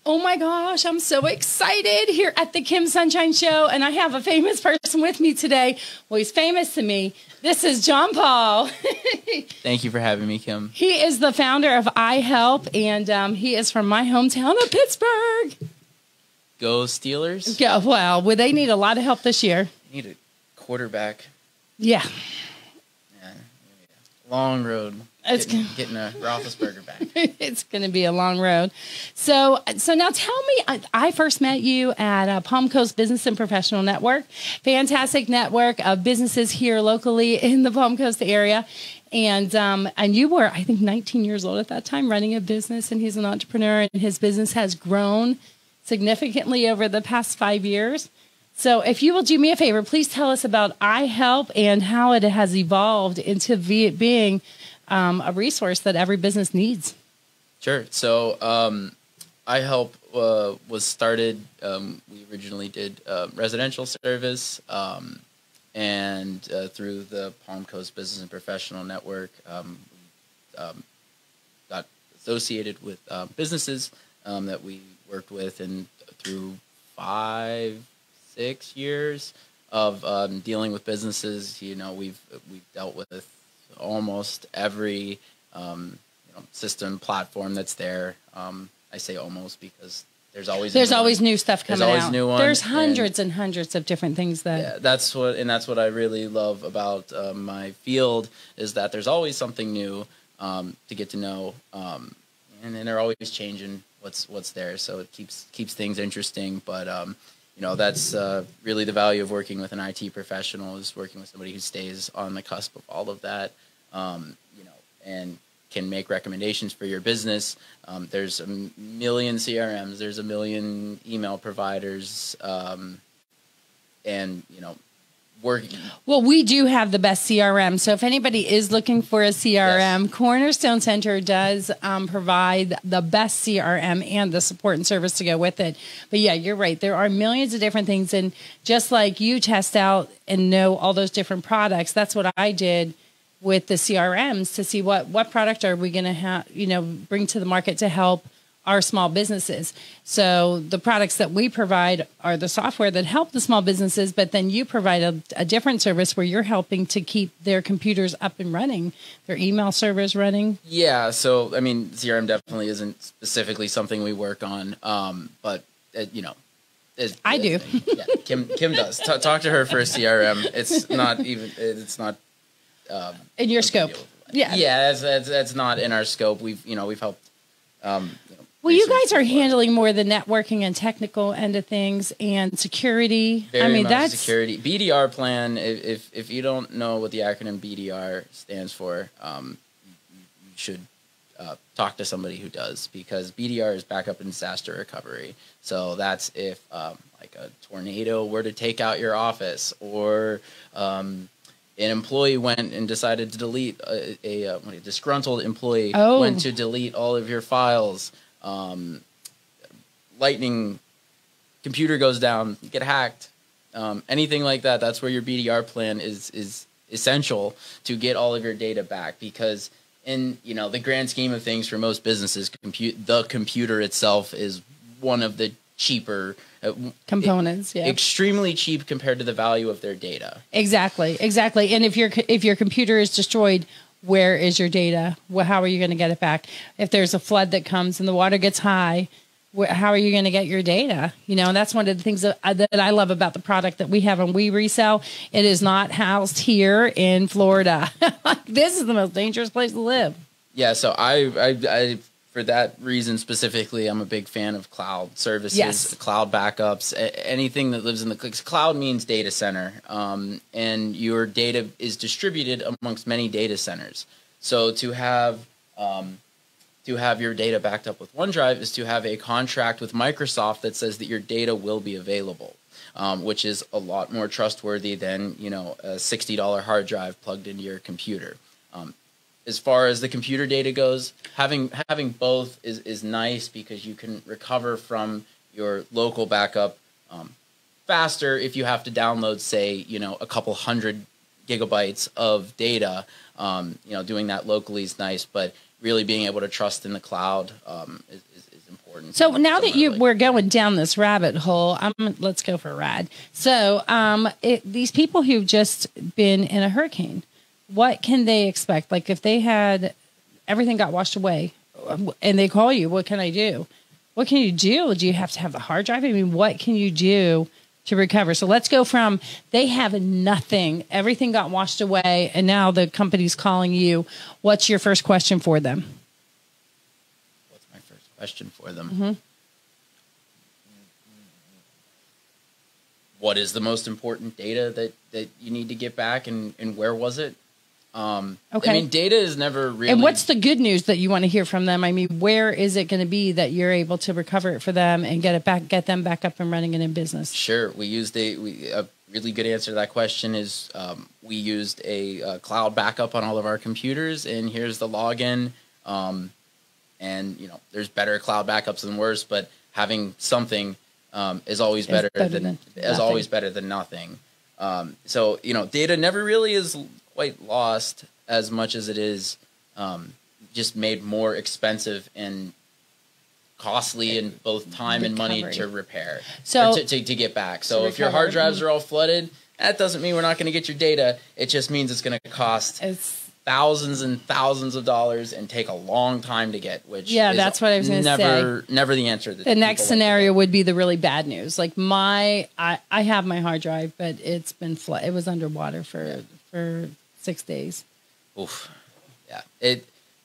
Oh my gosh, I'm so excited here at the Kim Sunshine Show, and I have a famous person with me today. Well, he's famous to me. This is Jon Paul. Thank you for having me, Kim. He is the founder of iH3LP, and he is from my hometown of Pittsburgh. Go Steelers. Yeah, well, they need a lot of help this year. Need a quarterback. Yeah. Long road. Getting a Roethlisberger back. It's going to be a long road. So now tell me, I first met you at Palm Coast Business and Professional Network, fantastic network of businesses here locally in the Palm Coast area. And you were, I think, 19 years old at that time, running a business, and he's an entrepreneur, and his business has grown significantly over the past 5 years. So if you will do me a favor, please tell us about iH3LP and how it has evolved into being a resource that every business needs. Sure. So iH3LP was started, we originally did residential service, and through the Palm Coast Business and Professional Network, got associated with businesses that we worked with, and through 5-6 years of dealing with businesses, we've dealt with almost every system platform that's there. I say almost because there's always new stuff coming out. There's always new ones. There's hundreds and hundreds of different things that. Yeah, that's what I really love about my field, is that there's always something new to get to know, and then they're always changing what's there, so it keeps things interesting. But that's really the value of working with an IT professional, is working with somebody who stays on the cusp of all of that, and can make recommendations for your business. There's a million CRMs, there's a million email providers, and working. Well, we do have the best CRM. So if anybody is looking for a CRM, yes, Cornerstone Center does provide the best CRM and the support and service to go with it. But yeah, you're right. There are millions of different things. And just like you test out and know all those different products, that's what I did with the CRMs, to see what product are we going to have, bring to the market to help our small businesses. So the products that we provide are the software that help the small businesses, but then you provide a different service where you're helping to keep their computers up and running, their email servers running. Yeah. So, I mean, CRM definitely isn't specifically something we work on. But I do. Yeah, Kim does. Talk to her for a CRM. It's not in your scope. Yeah. Yeah. That's not in our scope. We've helped, well, you guys are handling more the networking and technical end of things and security. That's security. BDR plan. If you don't know what the acronym BDR stands for, you should talk to somebody who does, because BDR is backup and disaster recovery. So that's if like a tornado were to take out your office, or an employee went and decided to delete a disgruntled employee went to delete all of your files. Lightning, computer goes down, get hacked, anything like that. That's where your BDR plan is essential to get all of your data back, because in the grand scheme of things, for most businesses, the computer itself is one of the cheaper components, extremely cheap compared to the value of their data. Exactly. And if your computer is destroyed, where is your data? How are you going to get it back? If there's a flood that comes and the water gets high, how are you going to get your data? And that's one of the things that I love about the product that we have and we resell. It is not housed here in Florida. This is the most dangerous place to live. Yeah, so I for that reason specifically, I'm a big fan of cloud services, cloud backups, anything that lives in the cloud means data center, and your data is distributed amongst many data centers. So to have your data backed up with OneDrive is to have a contract with Microsoft that says that your data will be available, which is a lot more trustworthy than a $60 hard drive plugged into your computer. As far as the computer data goes, having both is nice, because you can recover from your local backup faster if you have to download, say, a couple hundred gigabytes of data. Doing that locally is nice, but really being able to trust in the cloud is important. important. So now that we're going down this rabbit hole, let's go for a ride. So these people who've just been in a hurricane, what can they expect? Like if they had everything got washed away and they call you, what can I do? What can you do? Do you have to have the hard drive? I mean, what can you do to recover? So let's go from they have nothing, everything got washed away, and now the company's calling you. What's your first question for them? What's my first question for them? Mm-hmm. What is the most important data that you need to get back, and where was it? Okay. I mean, data is never really. And what's the good news that you want to hear from them? I mean, where is it going to be that you're able to recover it for them and get them back up and running and in business? Sure. We used a really good answer to that question is we used a cloud backup on all of our computers, and here's the login. And there's better cloud backups than worse, but having something is always better than nothing. So data never really is quite lost as much as it is just made more expensive and costly in both time and money to repair, so to get back. So if your hard drives are all flooded, that doesn't mean we're not going to get your data. It just means it's going to cost thousands and thousands of dollars and take a long time to get, which that's what I was going to say. Never the answer. The next scenario would be the really bad news. Like I have my hard drive, but it's been flooded. It was underwater for 6 days. Oof. Yeah.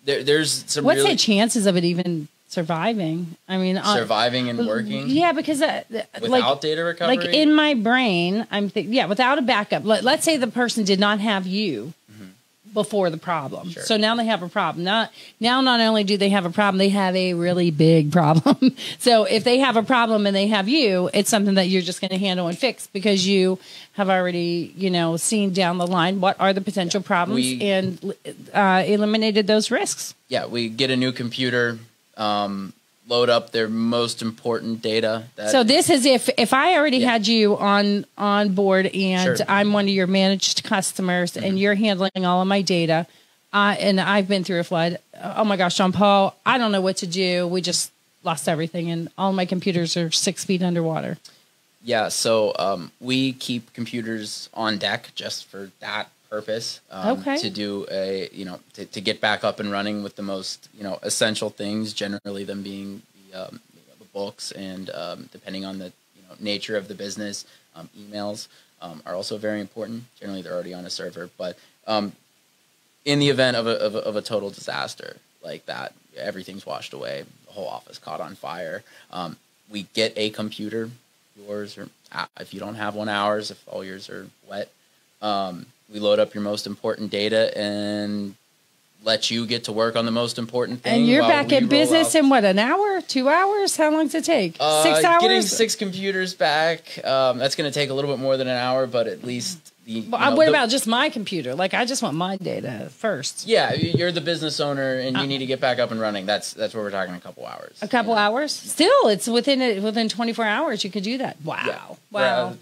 There's some. What's the chances of it even surviving? I mean, surviving and working. Yeah, because without data recovery, like in my brain, I'm thinking, without a backup. Let's say the person did not have you before the problem. Sure. So now they have a problem. Now not only do they have a problem, they have a really big problem. So if they have a problem and they have you, it's something that you're just going to handle and fix because you have already, seen down the line what are the potential problems and eliminated those risks. Yeah, we get a new computer, load up their most important data. So this is if I already had you on board and I'm one of your managed customers and you're handling all of my data and I've been through a flood. Oh my gosh, Jon Paul, I don't know what to do. We just lost everything and all my computers are 6 feet underwater. Yeah, so we keep computers on deck just for that purpose. To do to get back up and running with the most essential things, generally them being the books and depending on the nature of the business, emails are also very important. Generally they're already on a server, but in the event of a total disaster like that, everything's washed away, the whole office caught on fire, we get a computer, yours, or if you don't have one, ours, if all yours are wet. We load up your most important data and let you get to work on the most important thing. And you're back in business in what, an hour, 2 hours? How long does it take? 6 hours? Getting 6 computers back, that's going to take a little bit more than an hour, but at least what about just my computer? Like, I just want my data first. Yeah, you're the business owner and you need to get back up and running. That's what we're talking, a couple hours. A couple hours? Still, it's within 24 hours you could do that. Wow. Yeah. Wow.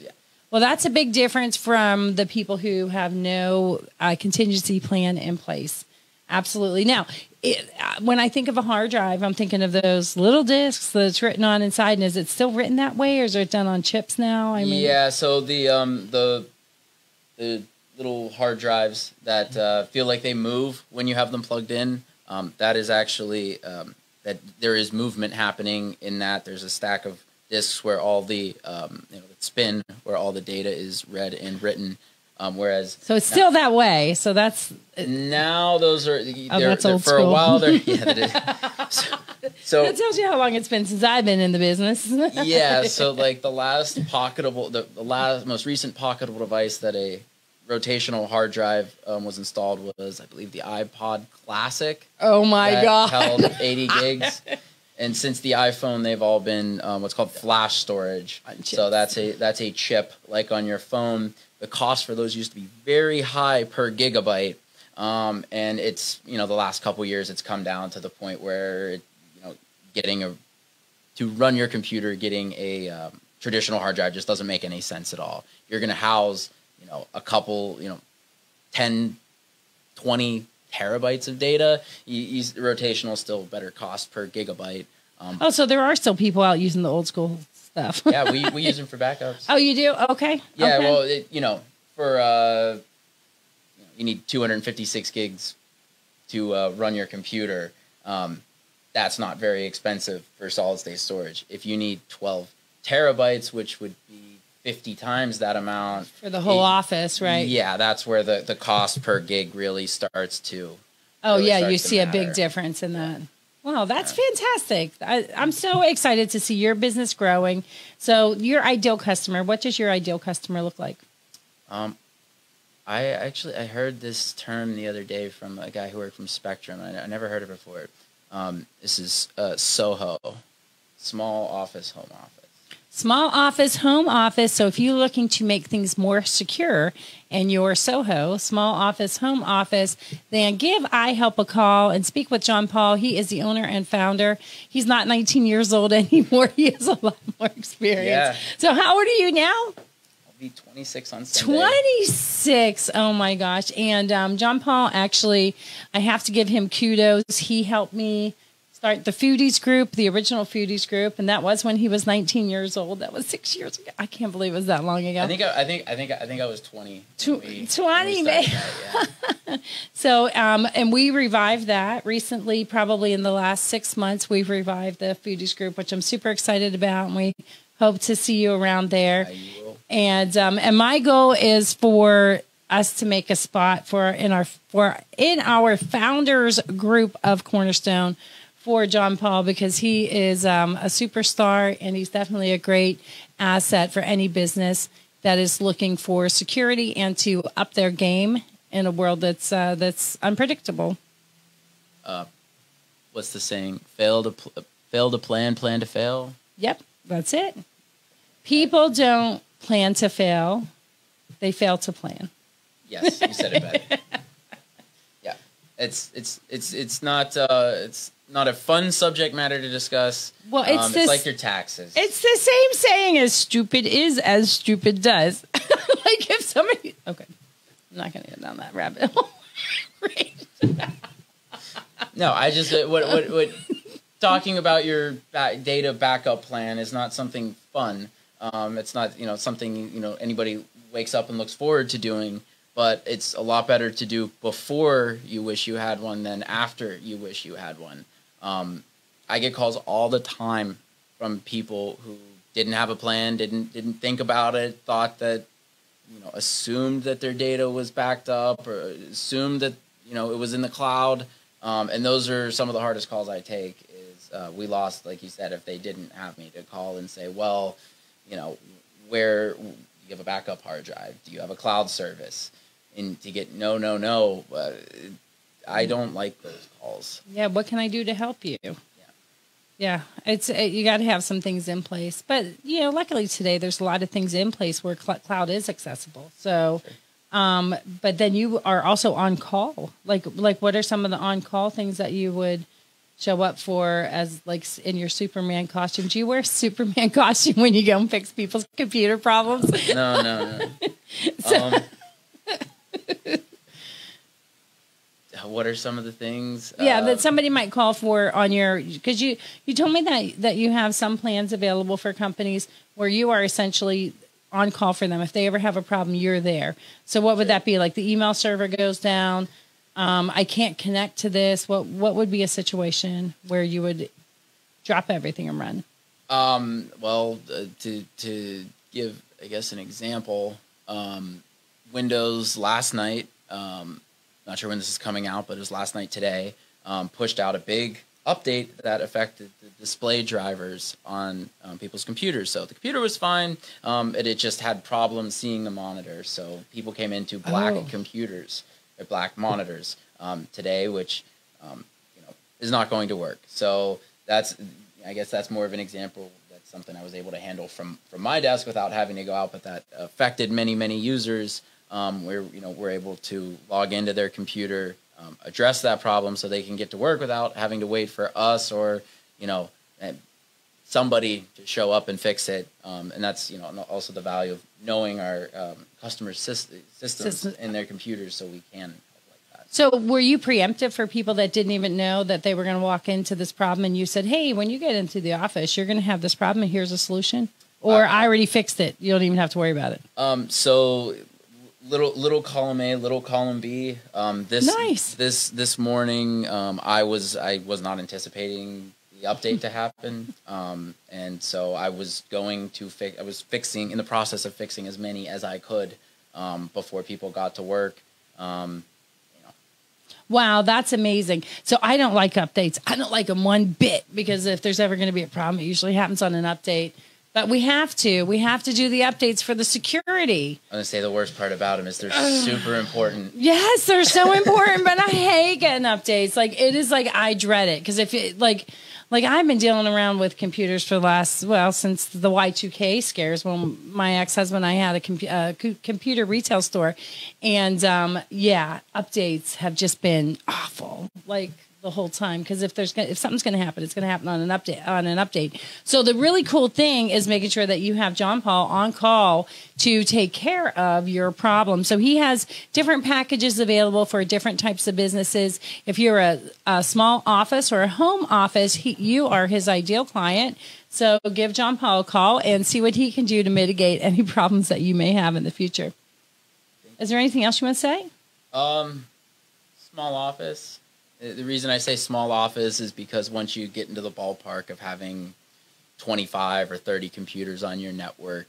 Well, that's a big difference from the people who have no contingency plan in place. Absolutely. Now, when I think of a hard drive, I'm thinking of those little discs that's written on inside. And is it still written that way, or is it done on chips now? I mean, yeah. So the little hard drives that feel like they move when you have them plugged in, that is actually that there is movement happening in that. There's a stack of disks where all the spin where all the data is read and written, whereas so it's still that way. So that's now those are that's old for school. a while. So that tells you how long it's been since I've been in the business. Yeah. So like the last most recent pocketable device that a rotational hard drive was installed was, I believe, the iPod Classic. Oh my God! Held 80 gigs. And since the iPhone, they've all been what's called flash storage. So that's a chip like on your phone. The cost for those used to be very high per gigabyte, and it's the last couple of years it's come down to the point where to run your computer, getting a traditional hard drive just doesn't make any sense at all. You're going to house a couple 10, 20 terabytes of data. Rotational is still better cost per gigabyte. Oh, so there are still people out using the old school stuff. Yeah, we use them for backups. Oh, you do? Okay. Yeah, okay. well, for you need 256 gigs to run your computer. That's not very expensive for solid state storage. If you need 12 terabytes, which would be 50 times that amount for the whole office, right? Yeah, that's where the cost per gig really starts to. Oh, really yeah, you see a big difference in that. Wow, that's fantastic. I'm so excited to see your business growing. So your ideal customer, what does your ideal customer look like? I heard this term the other day from a guy who worked from Spectrum. I never heard it before. This is SOHO, small office, home office. Small office, home office. So if you're looking to make things more secure in your SOHO, small office, home office, then give iHelp a call and speak with Jon Paul. He is the owner and founder. He's not 19 years old anymore. He has a lot more experience. Yeah. So how old are you now? I'll be 26 on Sunday. 26. Oh my gosh. And Jon Paul, actually, I have to give him kudos. He helped me start the Foodies group, the original Foodies group, and that was when he was 19 years old. That was 6 years ago. I can't believe it was that long ago. I think I was 20. 20, man. Yeah. So, and we revived that recently, probably in the last 6 months. We've revived the Foodies group, which I'm super excited about, and we hope to see you around there. You will. And my goal is for us to make a spot in our founders group of Cornerstone for Jon Paul, because he is a superstar, and he's definitely a great asset for any business that is looking for security and to up their game in a world that's unpredictable. What's the saying? Fail to plan to fail. Yep, that's it. People don't plan to fail; they fail to plan. Yes, you said it better. Yeah, it's not a fun subject matter to discuss. Well, it's like your taxes. It's the same saying as stupid is as stupid does. Like if somebody, okay, I'm not going to get down that rabbit hole. Right. No, I just what talking about your data backup plan is not something fun. It's not something anybody wakes up and looks forward to doing. But it's a lot better to do before you wish you had one than after you wish you had one. I get calls all the time from people who didn't have a plan, didn't think about it, thought that, assumed that their data was backed up, or assumed that, it was in the cloud. And those are some of the hardest calls I take is we lost, like you said, if they didn't have me to call and say, well, where do you have a backup hard drive? Do you have a cloud service? And to get no, I don't like those calls. Yeah, what can I do to help you? Yeah, it's you got to have some things in place. But, luckily today there's a lot of things in place where cloud is accessible. So, sure. But then you are also on call. Like what are some of the on-call things that you would show up for as like in your Superman costume? Do you wear Superman costume when you go and fix people's computer problems? No. What are some of the things? That somebody might call for on your, because you told me that you have some plans available for companies where you are essentially on call for them. If they ever have a problem, you're there. So what would that be? Like the email server goes down. I can't connect to this. What would be a situation where you would drop everything and run? Well, to give, I guess, an example, Windows last night, not sure when this is coming out, but it was last night today, pushed out a big update that affected the display drivers on people's computers. So the computer was fine, it just had problems seeing the monitor. So people came into black computers, or black monitors today, which is not going to work. So I guess that's more of an example. That's something I was able to handle from my desk without having to go out, but that affected many users. Where we're able to log into their computer, address that problem so they can get to work without having to wait for us or somebody to show up and fix it. And that's also the value of knowing our customer systems in their computers, so we can help like that. So were you preemptive for people that didn't even know that they were going to walk into this problem, and you said, hey, when you get into the office, you're going to have this problem and here's a solution? Or I already fixed it. You don't even have to worry about it. So little column A, little column B. This morning, I was not anticipating the update to happen. And so I was going to fixing in the process of fixing as many as I could, before people got to work. Wow, that's amazing. So I don't like updates. I don't like them one bit, because if there's ever going to be a problem, it usually happens on an update. But we have to do the updates for the security. I'm going to say the worst part about them is they're super important. Yes, they're so important, but I hate getting updates. Like, it is like, I dread it. Because if it, like I've been dealing around with computers for since the Y2K scares, when my ex-husband and I had a computer retail store. And updates have just been awful. Like, the whole time, because if something's going to happen, it's going to happen on an update. So the really cool thing is making sure that you have Jon Paul on call to take care of your problem. So he has different packages available for different types of businesses. If you're a small office or a home office, you are his ideal client. So give Jon Paul a call and see what he can do to mitigate any problems that you may have in the future. Is there anything else you want to say? Small office. The reason I say small office is because once you get into the ballpark of having 25 or 30 computers on your network,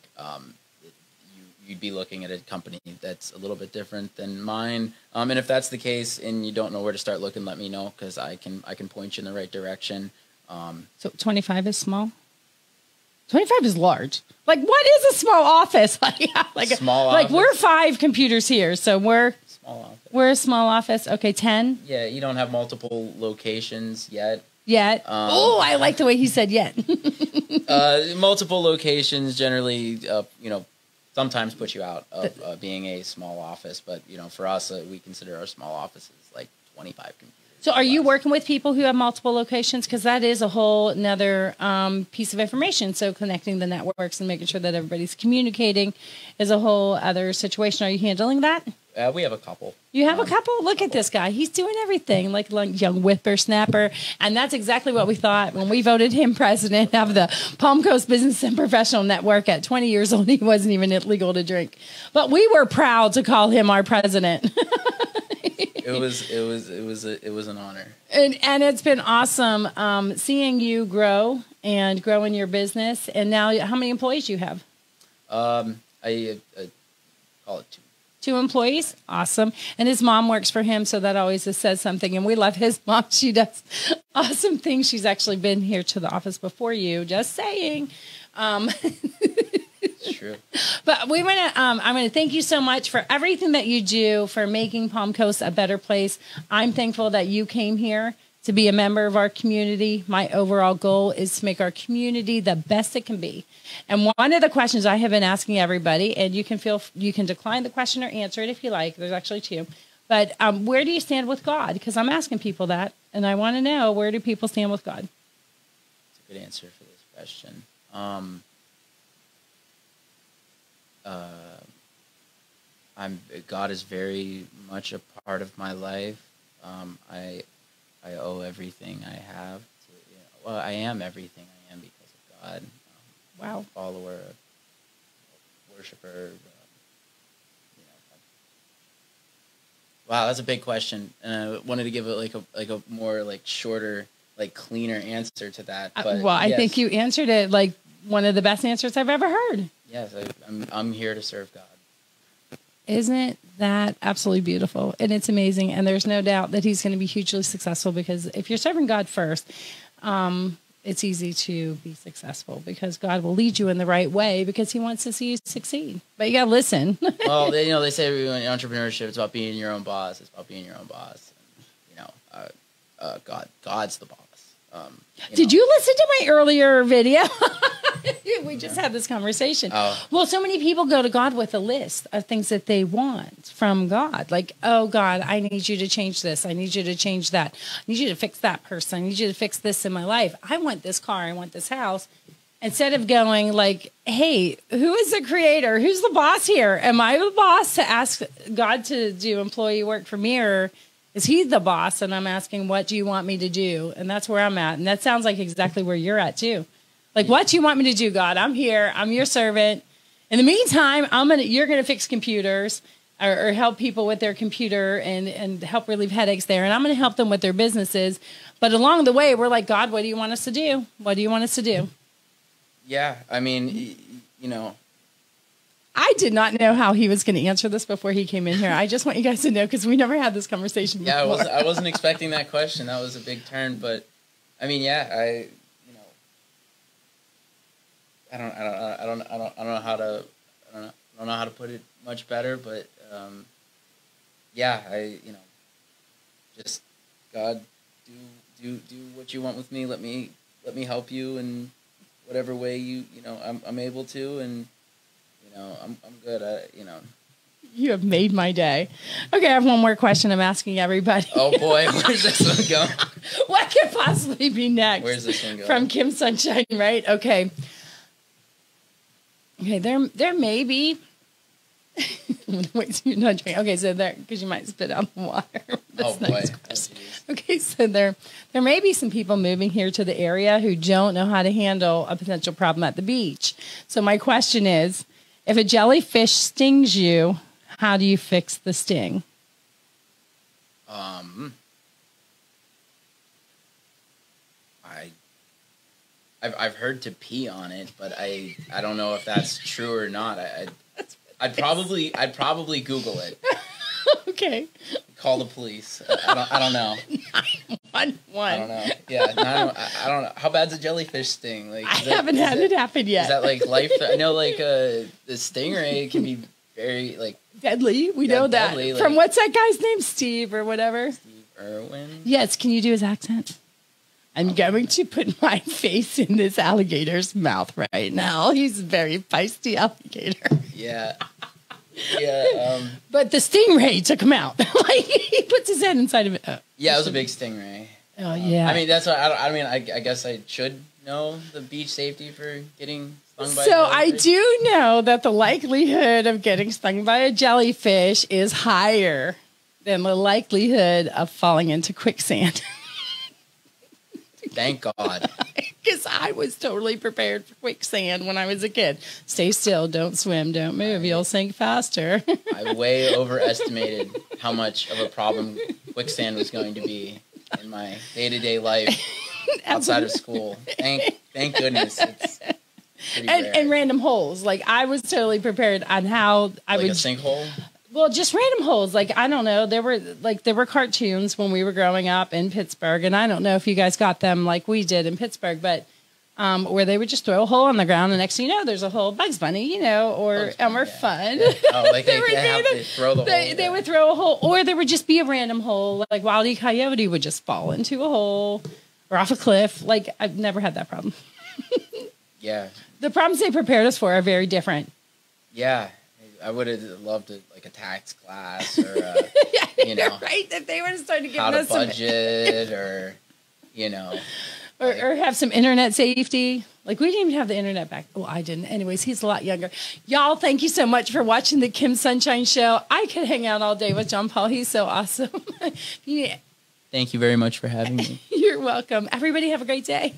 you'd be looking at a company that's a little bit different than mine. And if that's the case and you don't know where to start looking, let me know, because I can point you in the right direction. So 25 is small? 25 is large. Like, what is a small office? Small office? Like, we're 5 computers here, so we're... Small office. We're a small office. Okay, 10? Yeah, you don't have multiple locations yet. I like the way he said yet. Multiple locations generally, sometimes put you out of being a small office. But, for us, we consider our small offices like 25 computers. So are you working with people who have multiple locations? Because that is a whole another piece of information. So connecting the networks and making sure that everybody's communicating is a whole other situation. Are you handling that? We have a couple. You have a couple? Look at this guy. He's doing everything like young whippersnapper. And that's exactly what we thought when we voted him president of the Palm Coast Business and Professional Network. At 20 years old, he wasn't even legal to drink. But we were proud to call him our president. It was an honor. And it's been awesome seeing you grow in your business. And now, how many employees do you have? I call it 2. 2 employees? Awesome. And his mom works for him, so that always says something. And we love his mom. She does awesome things. She's actually been here to the office before you. Just saying. It's true. But I'm going to thank you so much for everything that you do for making Palm Coast a better place. I'm thankful that you came here to be a member of our community. My overall goal is to make our community the best it can be. And one of the questions I have been asking everybody, and you can decline the question or answer it if you like. There's actually 2. But where do you stand with God? Because I'm asking people that, and I want to know, where do people stand with God? That's a good answer for this question. God is very much a part of my life. I owe everything I have to, I am everything I am because of God. Wow. Follower, worshiper. Wow, that's a big question, and I wanted to give it like a more shorter, cleaner answer to that. But I think you answered it like one of the best answers I've ever heard. Yes, I'm here to serve God. Isn't that absolutely beautiful? And it's amazing. And there's no doubt that he's going to be hugely successful, because if you're serving God first, it's easy to be successful, because God will lead you in the right way, because he wants to see you succeed. But you got to listen. Well, they say in entrepreneurship, it's about being your own boss. It's about being your own boss. And, God's the boss. Did you listen to my earlier video? We just had this conversation. Well, so many people go to God with a list of things that they want from God. Like, oh, God, I need you to change this. I need you to change that. I need you to fix that person. I need you to fix this in my life. I want this car. I want this house. Instead of going like, hey, who is the creator? Who's the boss here? Am I the boss to ask God to do employee work for me, or Because he's the boss, and I'm asking, what do you want me to do? And that's where I'm at. And that sounds like exactly where you're at, too. Like, what do you want me to do, God? I'm here. I'm your servant. In the meantime, you're going to fix computers or help people with their computer and help relieve headaches there. And I'm going to help them with their businesses. But along the way, we're like, God, what do you want us to do? What do you want us to do? Yeah, I mean, I did not know how he was going to answer this before he came in here. I just want you guys to know, because we never had this conversation before. Yeah, I wasn't expecting that question. That was a big turn. But, I mean, yeah, I don't know how to put it much better, but just God, do what you want with me. Let me help you in whatever way I'm able to, and I'm good. You have made my day. Okay, I have one more question I'm asking everybody. Oh boy, where's this one going? What could possibly be next? Where's this one going? From Kim Sunshine, right? Okay. Okay, there may be. Wait, you're not drinking. Okay, so there, because you might spit out the water. Oh boy. Okay, so there may be some people moving here to the area who don't know how to handle a potential problem at the beach. So my question is, if a jellyfish stings you, how do you fix the sting? I've heard to pee on it, but I don't know if that's true or not. I'd probably Google it. Okay. Call the police. I don't know. 911. I don't know. Yeah, I don't know. How bad's a jellyfish sting? Like, I haven't had it happen yet. Is that like life? I know, like the stingray can be very like deadly. We know that. Deadly, from what's that guy's name? Steve or whatever. Steve Irwin. Yes. Can you do his accent? I'm going to put my face in this alligator's mouth right now. He's a very feisty alligator. Yeah. Yeah. But the stingray took him out. Like, he puts his head inside of it. Yeah, it was a big stingray. Oh, yeah. I mean, that's what I guess I should know the beach safety for getting stung by a jellyfish. So I do know that the likelihood of getting stung by a jellyfish is higher than the likelihood of falling into quicksand. Thank God. Because I was totally prepared for quicksand when I was a kid. Stay still, don't swim, don't move. You'll sink faster. I way overestimated how much of a problem quicksand was going to be in my day-to-day life outside of school. Thank goodness. It's pretty rare. And random holes. Like, I was totally prepared on how I would... Like a sinkhole? Well, just random holes. Like, I don't know. There were cartoons when we were growing up in Pittsburgh, and I don't know if you guys got them like we did in Pittsburgh, but where they would just throw a hole on the ground, and next thing you know, there's a whole Bugs Bunny, and we're fun. Oh, like they throw the hole. They would throw a hole, or there would just be a random hole. Like Wile E. Coyote would just fall into a hole or off a cliff. Like, I've never had that problem. Yeah. The problems they prepared us for are very different. Yeah. I would have loved a tax class, or right? If they would have started giving how to us budget, or or have some internet safety. Like, we didn't even have the internet back. Well, I didn't. Anyways, he's a lot younger. Y'all, thank you so much for watching the Kim Sunshine Show. I could hang out all day with Jon Paul. He's so awesome. Thank you very much for having me. You're welcome. Everybody have a great day.